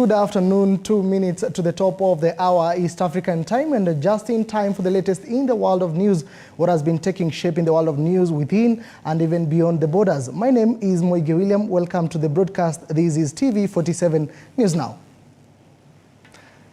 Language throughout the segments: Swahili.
Good afternoon, 2 minutes to the top of the hour East African time, and just in time for the latest in the world of news, what has been taking shape in the world of news within and even beyond the borders. My name is Moige William. Welcome to the broadcast. This is TV47 News Now.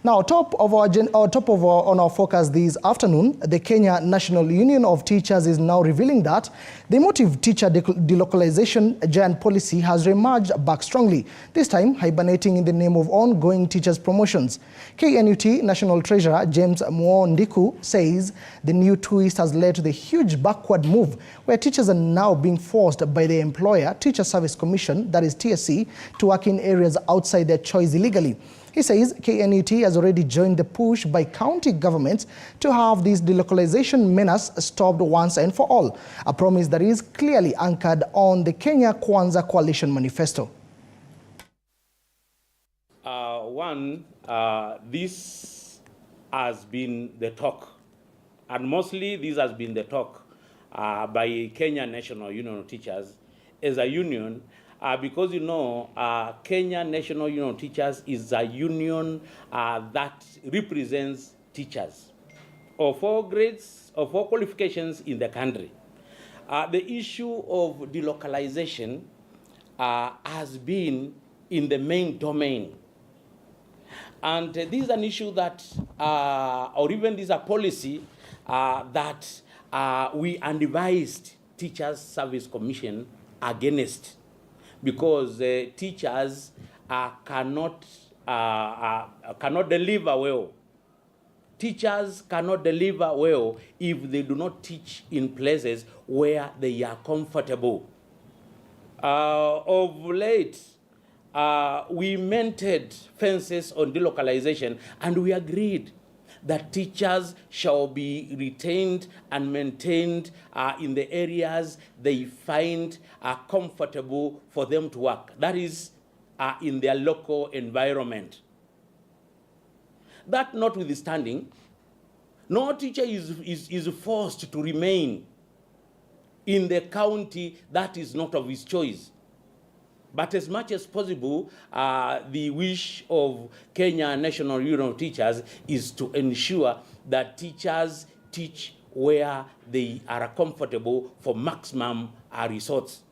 Now, on our focus this afternoon, the Kenya National Union of Teachers is now revealing that the emotive teacher delocalization giant policy has re-emerged back strongly, this time hibernating in the name of ongoing teachers' promotions. KNUT National Treasurer James Mwondiku says the new twist has led to the huge backward move where teachers are now being forced by the employer, Teacher Service Commission, that is TSC, to work in areas outside their choice illegally. He says KNUT has already joined the push by county governments to have this delocalization menace stopped once and for all, a promise that is clearly anchored on the Kenya Kwanza Coalition Manifesto. This has been the talk, and mostly this has been the talk by Kenya National Union of Teachers as a union. Because Kenya National Union of Teachers is a union that represents teachers of all grades, of all qualifications in the country. The issue of delocalization has been in the main domain. And this is an issue that, or even this is a policy that we undevised Teachers Service Commission against. Because teachers cannot deliver well. Teachers cannot deliver well if they do not teach in places where they are comfortable. Of late, we mounted fences on delocalization, and we agreed that teachers shall be retained and maintained in the areas they find comfortable for them to work. That is, in their local environment. That notwithstanding, no teacher is forced to remain in the county that is not of his choice. But as much as possible, the wish of Kenya National Union of Teachers is to ensure that teachers teach where they are comfortable for maximum results.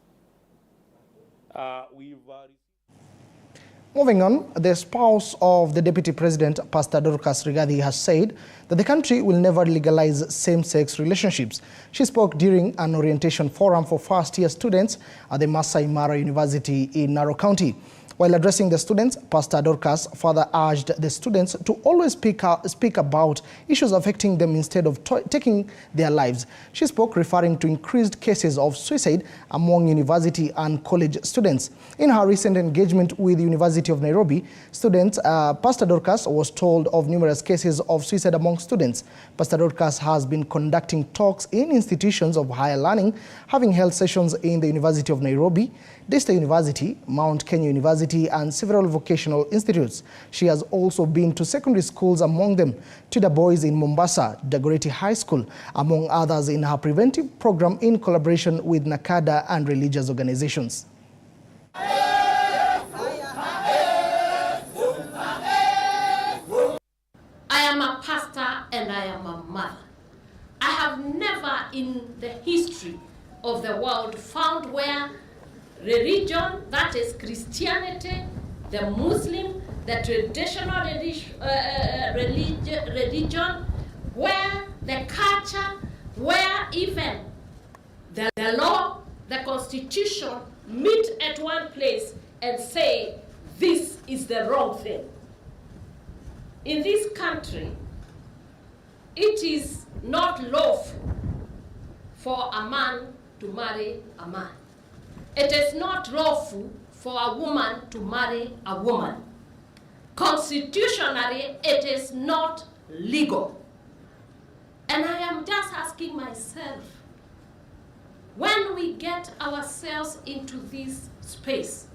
Moving on, the spouse of the Deputy President, Pastor Dorcas Rigathi, has said that the country will never legalize same-sex relationships. She spoke during an orientation forum for first-year students at the Masai Mara University in Narok County. While addressing the students, Pastor Dorcas further urged the students to always speak about issues affecting them instead of taking their lives. She spoke referring to increased cases of suicide among university and college students. In her recent engagement with the University of Nairobi, Pastor Dorcas was told of numerous cases of suicide among students. Pastor Dorcas has been conducting talks in institutions of higher learning, having held sessions in the University of Nairobi, Daystar University, Mount Kenya University, and several vocational institutes. She has also been to secondary schools, among them Tudor Boys in Mombasa, Dagoretti High School, among others, in her preventive program in collaboration with NACADA and religious organizations. I am a pastor and I am a mother. I have never in the history of the world found where religion, that is Christianity, the Muslim, the traditional religion, where the culture, where even the law, the constitution meet at one place and say, this is the wrong thing. In this country, it is not lawful for a man to marry a man. It is not lawful for a woman to marry a woman. Constitutionally, it is not legal. And I am just asking myself, when we get ourselves into this space,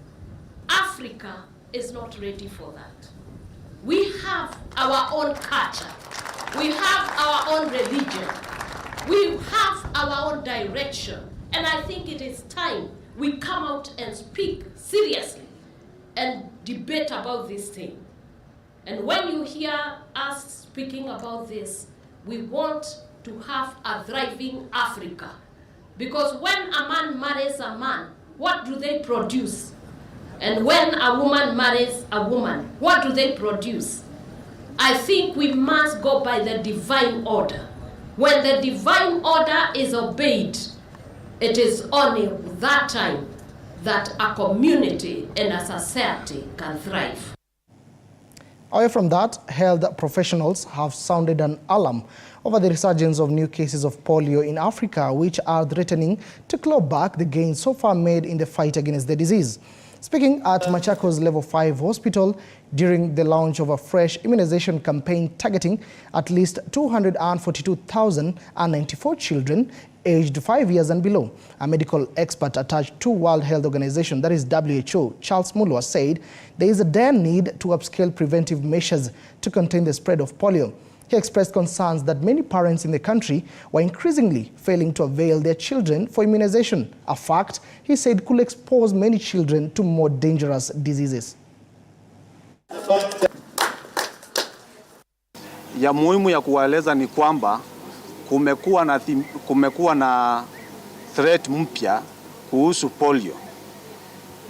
Africa is not ready for that. We have our own culture. We have our own religion. We have our own direction. And I think it is time we come out and speak seriously and debate about this thing. And when you hear us speaking about this, we want to have a thriving Africa. Because when a man marries a man, what do they produce? And when a woman marries a woman, what do they produce? I think we must go by the divine order. When the divine order is obeyed, it is only that time that a community and a society can thrive. Away from that, health professionals have sounded an alarm over the resurgence of new cases of polio in Africa, which are threatening to claw back the gains so far made in the fight against the disease. Speaking at Machakos Level 5 Hospital during the launch of a fresh immunization campaign targeting at least 242,094 children aged 5 years and below, a medical expert attached to World Health Organization, that is WHO, Charles Mulwa, said there is a dire need to upscale preventive measures to contain the spread of polio. He expressed concerns that many parents in the country were increasingly failing to avail their children for immunization, a fact he said could expose many children to more dangerous diseases. Ya muhimu ya kuwaeleza ni kwamba kumekuwa na threat mpya kuhusu polio,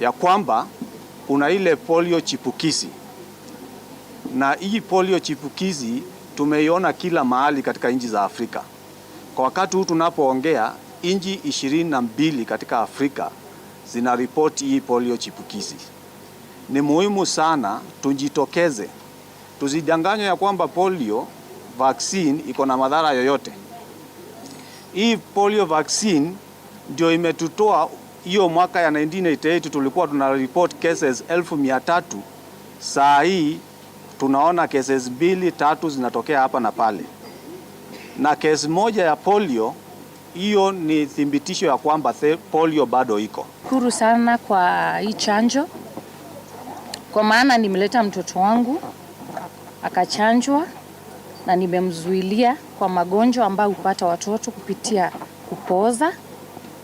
ya kwamba kuna ile polio chipukizi, na hii polio chipukizi tumeiona kila mahali katika nchi za Afrika. Kwa wakati huu tunapoongea, nchi 22 katika Afrika zina ripoti hii polio chipukizi. Ni muhimu sana tujitokeze, tusidanganywe ya kwamba polio vaccine iko na madhara yoyote. Hii polio vaccine ndio imetutoa hiyo mwaka ya 1988 tulikuwa tuna report cases 1,300. Saa hii tunaona cases 2-3 zinatokea hapa na pale. Na case moja ya polio, hiyo ni thibitisho ya kwamba polio bado iko. Shukuru sana kwa hii chanjo, kwa maana nimeleta mtoto wangu akachanjwa na nimemzuilia kwa magonjwa ambayo hupata watoto kupitia kupooza,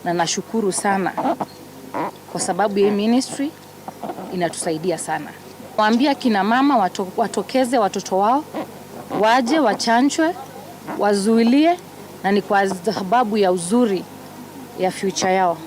na nashukuru sana kwa sababu hii ministry inatusaidia sana. Waambia kina mama watokeze watoto wao, waje wachanjwe, wazuilie, na ni kwa sababu ya uzuri ya future yao.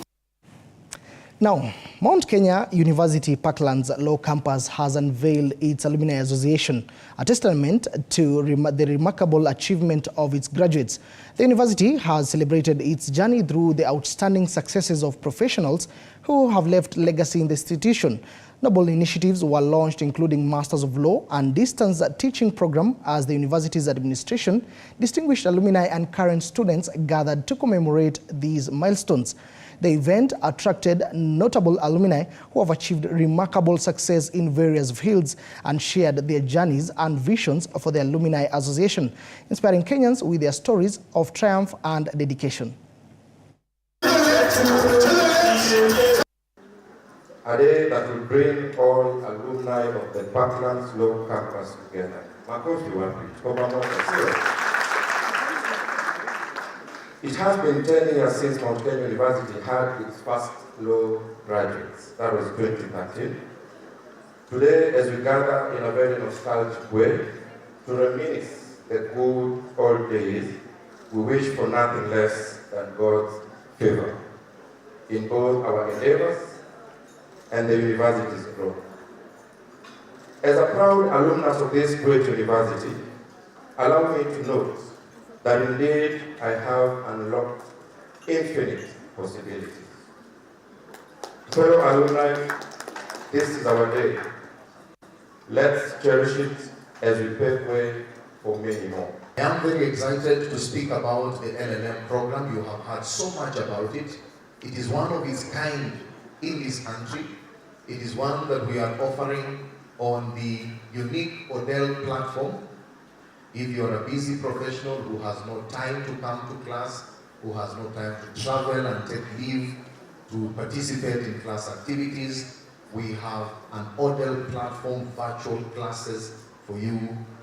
Now, Mount Kenya University Parklands Law Campus has unveiled its Alumni Association, a testament to the remarkable achievement of its graduates. The university has celebrated its journey through the outstanding successes of professionals who have left legacy in the institution. Noble initiatives were launched, including Masters of Law and distance teaching program, as the university's administration, distinguished alumni and current students gathered to commemorate these milestones. The event attracted notable alumni who have achieved remarkable success in various fields and shared their journeys and visions for the Alumni Association, inspiring Kenyans with their stories of triumph and dedication. A day that will bring all alumni of the Parklands Law Campus together. It has been 10 years since Mount Kenya University had its first law graduates. That was 2013. Today, as we gather in a very nostalgic way to reminisce the good old days, we wish for nothing less than God's favor in both our endeavors and the university's growth. As a proud alumnus of this great university, allow me to note that indeed I have unlocked infinite possibilities. Fellow alumni, this is our day. Let's cherish it as we pave way for many more. I am very excited to speak about the LLM program. You have heard so much about it. It is one of its kind in this country. It is one that we are offering on the unique Odell platform. If you're a busy professional who has no time to come to class, who has no time to travel and take leave to participate in class activities, we have an Odell platform virtual classes for you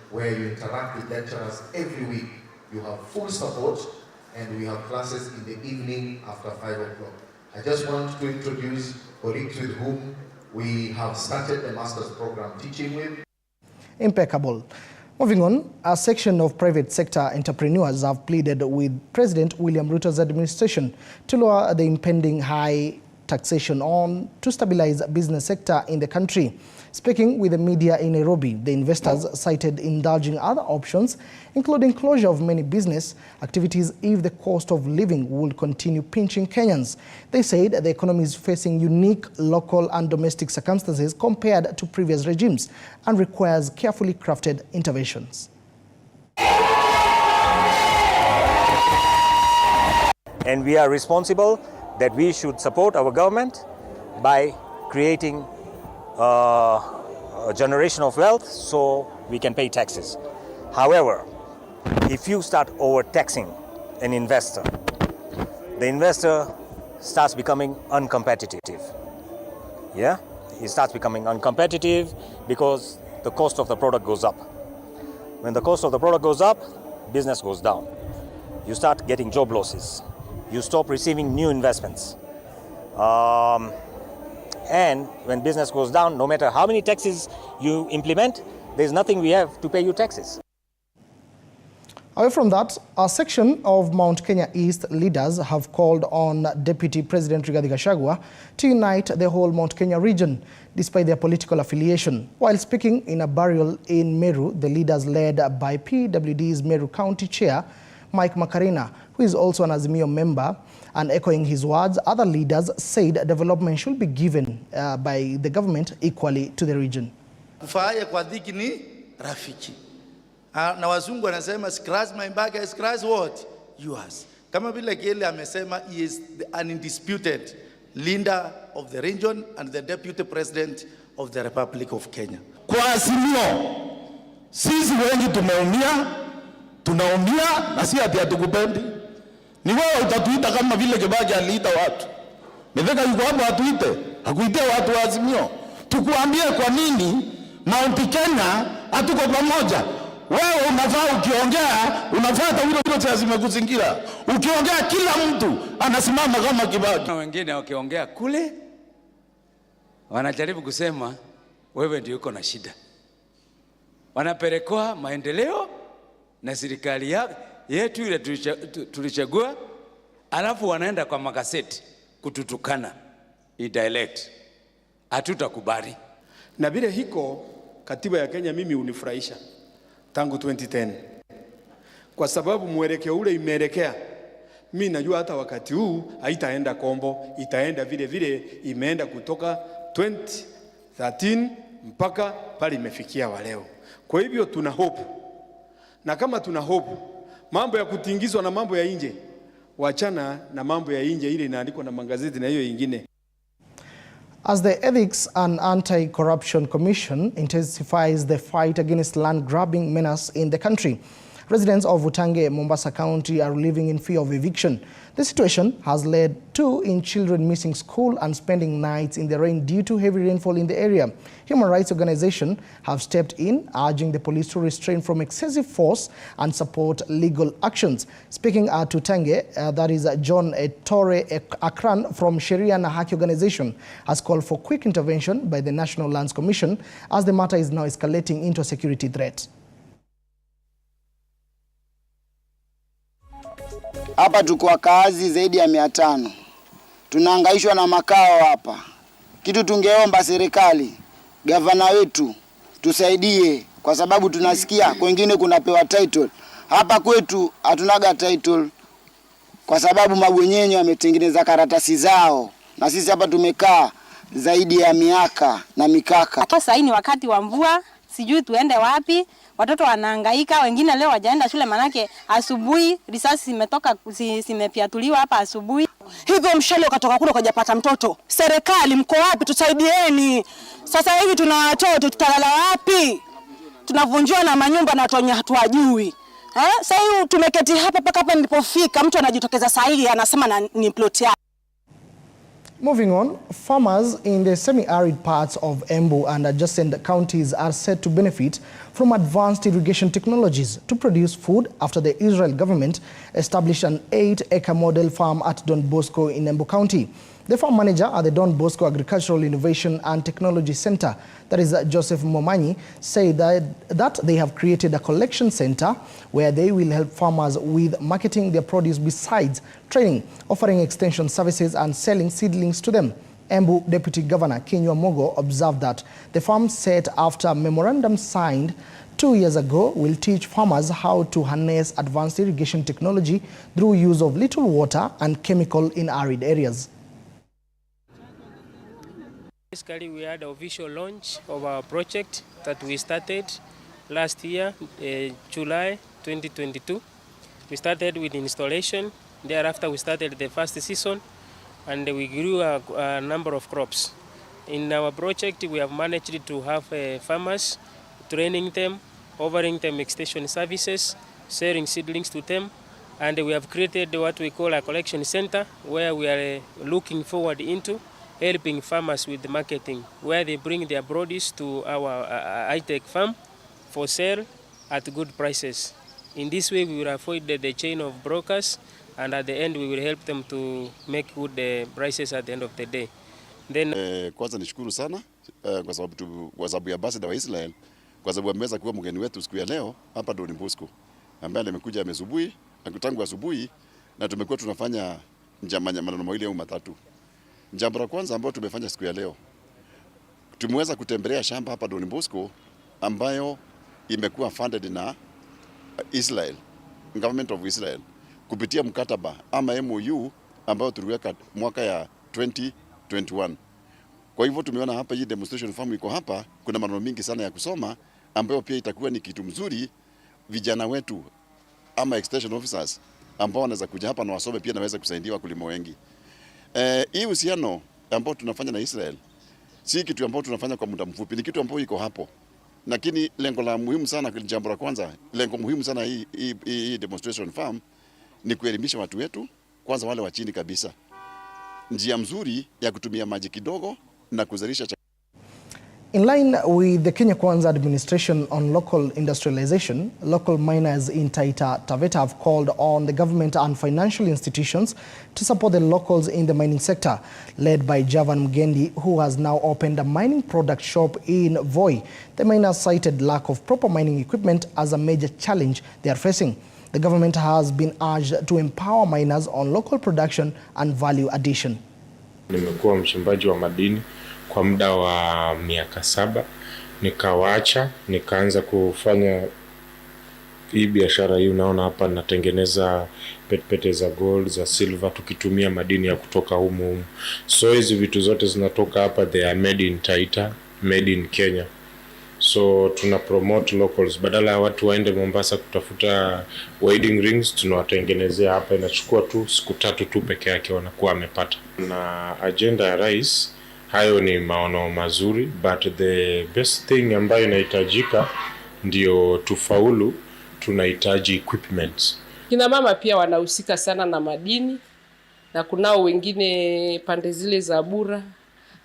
where you interact with lecturers every week. You have full support, and we have classes in the evening after 5 o'clock. I just want to introduce colleagues with whom we have started the master's program teaching with. impeccable. Moving on, a section of private sector entrepreneurs have pleaded with President William Ruto's administration to lower the impending high taxation on to stabilize the business sector in the country. Speaking with the media in Nairobi, the investors cited indulging other options, including closure of many business activities if the cost of living will continue pinching Kenyans. They said the economy is facing unique local and domestic circumstances compared to previous regimes and requires carefully crafted interventions. And we are responsible that we should support our government by creating a generation of wealth so we can pay taxes. However, if you start overtaxing an investor, the investor starts becoming uncompetitive. Yeah? He starts becoming uncompetitive because the cost of the product goes up. When the cost of the product goes up, business goes down. You start getting job losses. You stop receiving new investments. And when business goes down, no matter how many taxes you implement, there's nothing we have to pay you taxes. Away from that, a section of Mount Kenya East leaders have called on Deputy President Rigathi Gachagua to unite the whole Mount Kenya region, despite their political affiliation. While speaking in a burial in Meru, the leaders led by PWD's Meru County Chair, Mike Makarina, who is also an Azimio member, and echoing his words, other leaders said development should be given by the government equally to the region. Kufanya kwa dhiki ni rafiki. Na wazungu wanasema scratch my back, I scratch what? Yours. Kama vile Kiele amesema, he is the undisputed leader of the region and the deputy president of the Republic of Kenya. Kwa Azimio, sisi wengi tunaumia na si ati hatukupendi. Ni wewe utatuita kama vile Kibaki aliita watu. Mitheka yuko hapo atuite, hakuitia watu wa Azimio. Tukuambie kwa nini Mount Kenya hatuko pamoja. Wewe unafaa ukiongea, unafuata hilo cha zimekuzingira. Ukiongea kila mtu anasimama kama Kibaki. Na wengine wakiongea kule wanajaribu kusema wewe ndio uko na shida. Wanapelekwa maendeleo na serikali yetu ile tulichagua, alafu wanaenda kwa magazeti kututukana dialect. Hatutakubali. Na vile hiko katiba ya Kenya mimi unifurahisha tangu 2010. Kwa sababu mwelekeo ule imeelekea. Mimi najua hata wakati huu haitaenda kombo, itaenda vile vile imeenda kutoka 2013 mpaka pale imefikia wa leo. Kwa hivyo tuna hope. Na kama tuna hope, mambo ya kutingizwa na mambo ya nje, wachana na mambo ya nje ile inaandikwa na magazeti na hiyo ingine. As the Ethics and Anti-Corruption Commission intensifies the fight against land grabbing menace in the country, residents of Utange, Mombasa County are living in fear of eviction. The situation has led to children missing school and spending nights in the rain due to heavy rainfall in the area. Human rights organizations have stepped in, urging the police to restrain from excessive force and support legal actions. Speaking at Utange, that is John Ettore Akran from Sheria na Haki organization has called for quick intervention by the National Lands Commission as the matter is now escalating into a security threat. Hapa tuko wakazi zaidi ya 500. Tunahangaishwa na makao hapa. Kitu tungeomba serikali, gavana wetu tusaidie kwa sababu tunasikia kwingine kunapewa title. Hapa kwetu hatunaga title kwa sababu mabwenyenye wametengeneza karatasi zao. Na sisi hapa tumekaa zaidi ya miaka na mikaka. Sasa hii ni wakati wa mvua, sijui tuende wapi. Watoto wanahangaika, wengine leo wajaenda shule manake asubuhi risasi zimepiatuliwa hapa asubuhi. Hivyo mshale ukatoka kule kujapata mtoto. Serikali mko wapi? Tusaidieni. Sasa hivi tuna watoto, tutalala wapi? Tunavunjiwa na manyumba na watu wenye hatuwajui. Sasa hivi tumeketi hapa nilipofika, mtu anajitokeza saa hii anasema ni plot yake. Moving on, farmers in the semi-arid parts of Embu and adjacent counties are set to benefit from advanced irrigation technologies to produce food after the Israel government established an 8-acre model farm at Don Bosco in Embu County. The farm manager at the Don Bosco Agricultural Innovation and Technology Center, that is Joseph Momanyi, said that they have created a collection center where they will help farmers with marketing their produce besides training, offering extension services and selling seedlings to them. Embu Deputy Governor Kinyua Mogo observed that the farm set after a memorandum signed 2 years ago will teach farmers how to harness advanced irrigation technology through use of little water and chemical in arid areas. Basically, we had an official launch of our project that we started last year, July 2022. We started with installation. Thereafter, we started the first season, and we grew a number of crops. In our project, we have managed to have farmers, training them, offering them extension services, selling seedlings to them, and we have created what we call a collection center, where we are looking forward into helping farmers with the marketing, where they bring their produce to our high-tech farm for sale at good prices. In this way, we will avoid the chain of brokers, and at the end, we will help them to make good prices at the end of the day. Then, kwanza nishukuru sana kwa sababu ya ambassador wa Israel, kwa sababu ameweza kuwa mgeni wetu siku ya leo hapa Don Bosco, ambaye amekuja asubuhi, tangu asubuhi, na tumekuwa tunafanya maneno mawili au matatu. Jambo la kwanza ambalo tumefanya siku ya leo, tumeweza kutembelea shamba hapa Don Bosco ambayo imekuwa funded na Israel, Government of Israel, kupitia mkataba ama MOU ambayo tuliweka mwaka ya 2021. Kwa hivyo tumeona hapa hii demonstration farm iko hapa, kuna maneno mingi sana ya kusoma ambayo pia itakuwa ni kitu mzuri vijana wetu ama extension officers ambao wanaweza kuja hapa na wasome pia naweza kusaidia wakulima wengi. Hii uhusiano ambao tunafanya na Israel si kitu ambao tunafanya kwa muda mfupi, ni kitu ambao iko hapo. Lakini lengo la muhimu sana, jambo la kwanza, lengo muhimu sana hii demonstration farm ni kuelimisha watu wetu, kwanza wale wa chini kabisa, njia mzuri ya kutumia maji kidogo na kuzalisha. In line with the Kenya Kwanza administration on local industrialization, local miners in Taita Taveta have called on the government and financial institutions to support the locals in the mining sector, led by Javan Mugendi, who has now opened a mining product shop in Voi. The miners cited lack of proper mining equipment as a major challenge they are facing. The government has been urged to empower miners on local production and value addition. Nimekuwa mchimbaji wa madini kwa muda wa miaka 7, nikawaacha, nikaanza kufanya hii biashara hii. Unaona hapa natengeneza pete za gold, za silver, tukitumia madini ya kutoka humu. So hizi vitu zote zinatoka hapa, they are made in Taita, made in Kenya. So tuna promote locals, badala ya watu waende Mombasa kutafuta wedding rings, tunawatengenezea hapa. Inachukua tu siku 3 tu peke yake wanakuwa wamepata. Na agenda ya rais, hayo ni maono mazuri, but the best thing ambayo inahitajika ndio tufaulu, tunahitaji equipment. Kina mama pia wanahusika sana na madini, na kunao wengine pande zile za Bura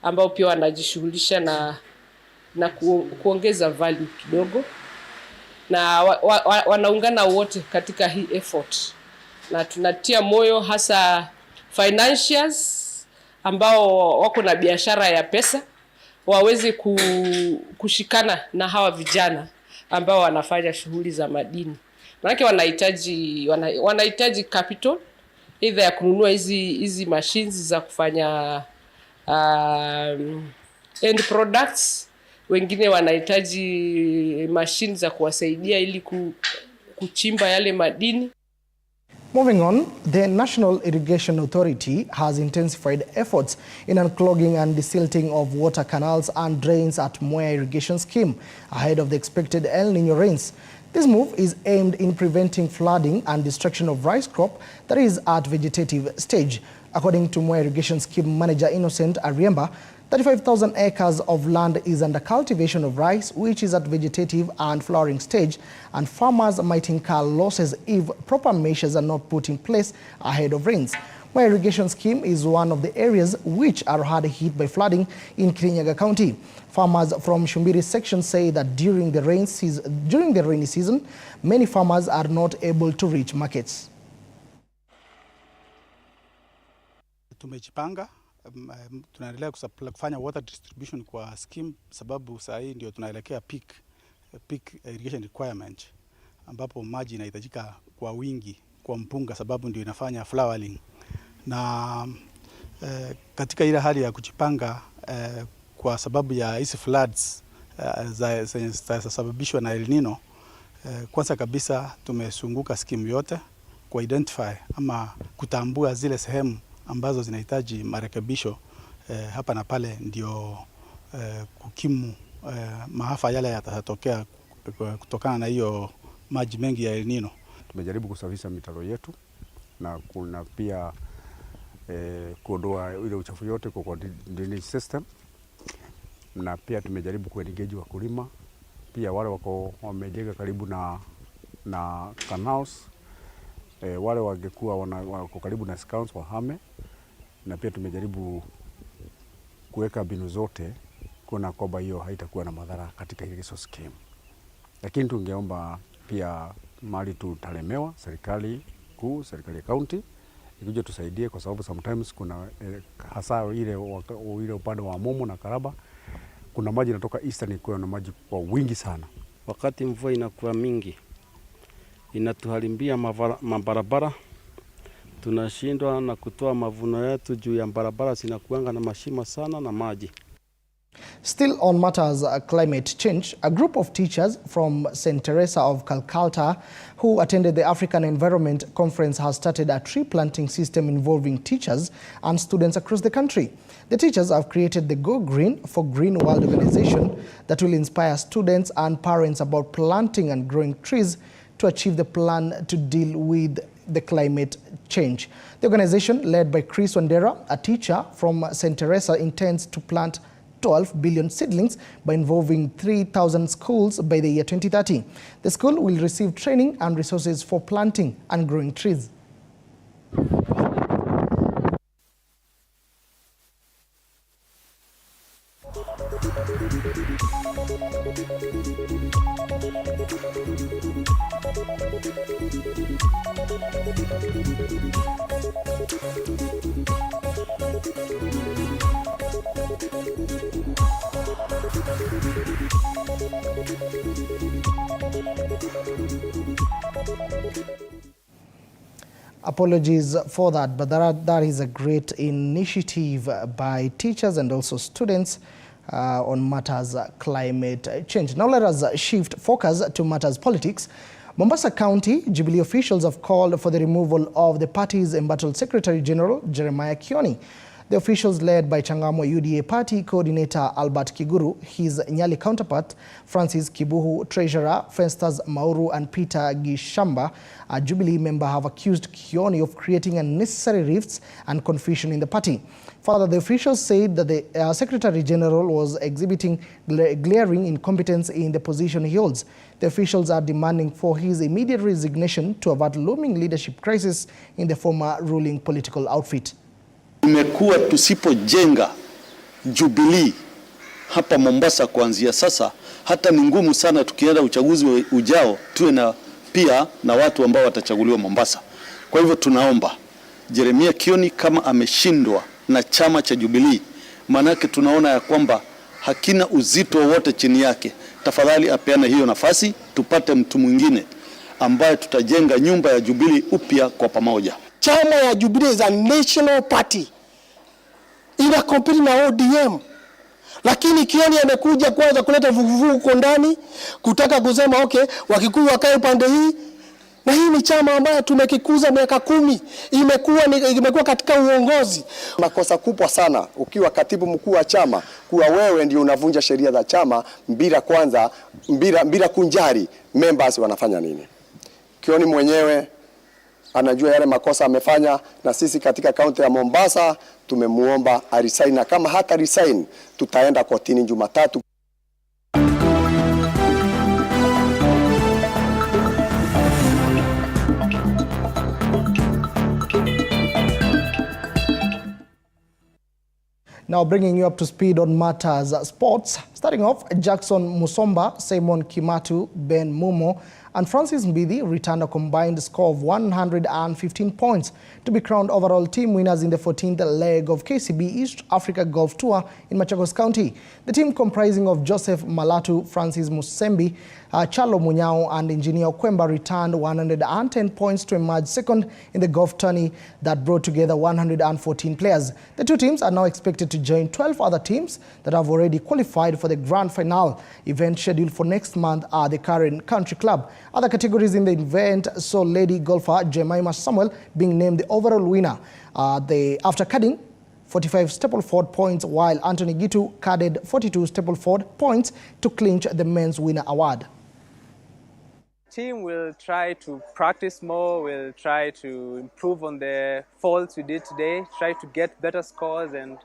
ambao pia wanajishughulisha na kuongeza value kidogo, na wanaungana wote katika hii effort, na tunatia moyo hasa financiers ambao wako na biashara ya pesa waweze kushikana na hawa vijana ambao wanafanya shughuli za madini. Maana wanahitaji capital, either ya kununua hizi machines za kufanya end products. Wengine wanahitaji machines za kuwasaidia ili kuchimba yale madini. Moving on, the National Irrigation Authority has intensified efforts in unclogging and desilting of water canals and drains at Mwea Irrigation Scheme ahead of the expected El Niño rains. This move is aimed in preventing flooding and destruction of rice crop that is at vegetative stage. According to Mwea Irrigation Scheme Manager Innocent Ariemba, 35,000 acres of land is under cultivation of rice, which is at vegetative and flowering stage, and farmers might incur losses if proper measures are not put in place ahead of rains. My Irrigation Scheme is one of the areas which are hard hit by flooding in Kirinyaga County. Farmers from Shumbiri section say that during the rainy season, many farmers are not able to reach markets. Tumejipanga, tunaendelea kufanya water distribution kwa scheme sababu saa hii ndio tunaelekea peak irrigation requirement ambapo maji inahitajika kwa wingi kwa mpunga sababu ndio inafanya flowering. Na katika ile hali ya kujipanga kwa sababu ya hizi floods zinazosababishwa na El Nino, kwanza kabisa tumesunguka scheme yote ku identify ama kutambua zile sehemu ambazo zinahitaji marekebisho hapa na pale ndio kukimu maafa yale yatatokea kutokana na hiyo maji mengi ya El Nino. Tumejaribu kusafisha mitaro yetu na kuna pia kuondoa ile uchafu yote kwa drainage system, na pia tumejaribu kuengage wakulima pia wale wamejenga karibu na canals, wale wangekuwa wako karibu na scouts wahame, na pia tumejaribu kuweka mbinu zote kuna kwamba hiyo haitakuwa na madhara katika irrigation scheme. Lakini tungeomba pia mali tutalemewa, serikali kuu, serikali ya county ikuje tusaidie, kwa sababu sometimes kuna hasa ile upande wa Momo na Karaba kuna maji yanatoka eastern, kwa na maji kwa wingi sana. Wakati mvua inakuwa mingi inatuharibia mabarabara, tunashindwa na kutoa mavuno yetu juu ya barabara zinakuanga na mashimo sana na maji. Still on matters climate change, a group of teachers from St. Teresa of Calcutta who attended the African Environment Conference has started a tree planting system involving teachers and students across the country. The teachers have created the Go Green for Green World organization that will inspire students and parents about planting and growing trees to achieve the plan to deal with the climate change. The organization, led by Chris Wandera, a teacher from St. Teresa, intends to plant 12 billion seedlings by involving 3,000 schools by the year 2030. The school will receive training and resources for planting and growing trees. Apologies for that, but that is a great initiative by teachers and also students on matters climate change. Now let us shift focus to matters politics. Mombasa County Jubilee officials have called for the removal of the party's embattled Secretary General Jeremiah Kioni. The officials, led by Changamwe UDA Party Coordinator Albert Kiguru, his Nyali counterpart Francis Kibuhu, Treasurer Festus Mauru and Peter Gishamba, a Jubilee member, have accused Kioni of creating unnecessary rifts and confusion in the party. Further, the officials said that the Secretary General was exhibiting glaring incompetence in the position he holds. The officials are demanding for his immediate resignation to avert looming leadership crisis in the former ruling political outfit. Tumekuwa tusipojenga Jubilee hapa Mombasa kuanzia sasa, hata ni ngumu sana tukienda uchaguzi ujao tuwe na pia na watu ambao watachaguliwa Mombasa. Kwa hivyo tunaomba Jeremiah Kioni, kama ameshindwa na chama cha Jubilee, manake tunaona ya kwamba hakina uzito wote chini yake, tafadhali apeane hiyo nafasi, tupate mtu mwingine ambaye tutajenga nyumba ya Jubilee upya kwa pamoja. Chama ya Jubilee is a national party, ina compete na ODM, lakini Kioni amekuja kwanza kuleta vuguvugu huko ndani, kutaka kusema okay, Wakikuyu wakae upande hii, na hii ni chama ambayo tumekikuza miaka 10, imekuwa katika uongozi. Makosa kubwa sana ukiwa katibu mkuu wa chama kuwa wewe ndio unavunja sheria za chama bila kunjari members wanafanya nini. Kioni mwenyewe anajua yale makosa amefanya, na sisi katika kaunti ya Mombasa tumemuomba resign, na kama hata resign tutaenda kotini Jumatatu. Now bringing you up to speed on matters sports. Starting off, Jackson Musomba, Simon Kimatu, Ben Mumo and Francis Mbidi returned a combined score of 115 points to be crowned overall team winners in the 14th leg of KCB East Africa Golf Tour in Machakos County. The team comprising of Joseph Malatu, Francis Musembi, Chalo Munyao and Engineer Kwemba returned 110 points to emerge second in the golf tourney that brought together 114 players. The two teams are now expected to join 12 other teams that have already qualified for the grand final event scheduled for next month at the Karen Country Club. Other categories in the event saw lady golfer Jemima Samuel being named the overall winner after carding 45 Stapleford points, while Anthony Gitu carded 42 Stapleford points to clinch the men's winner award. Team will try to practice more, will try to improve on the faults we did today, try to get better scores and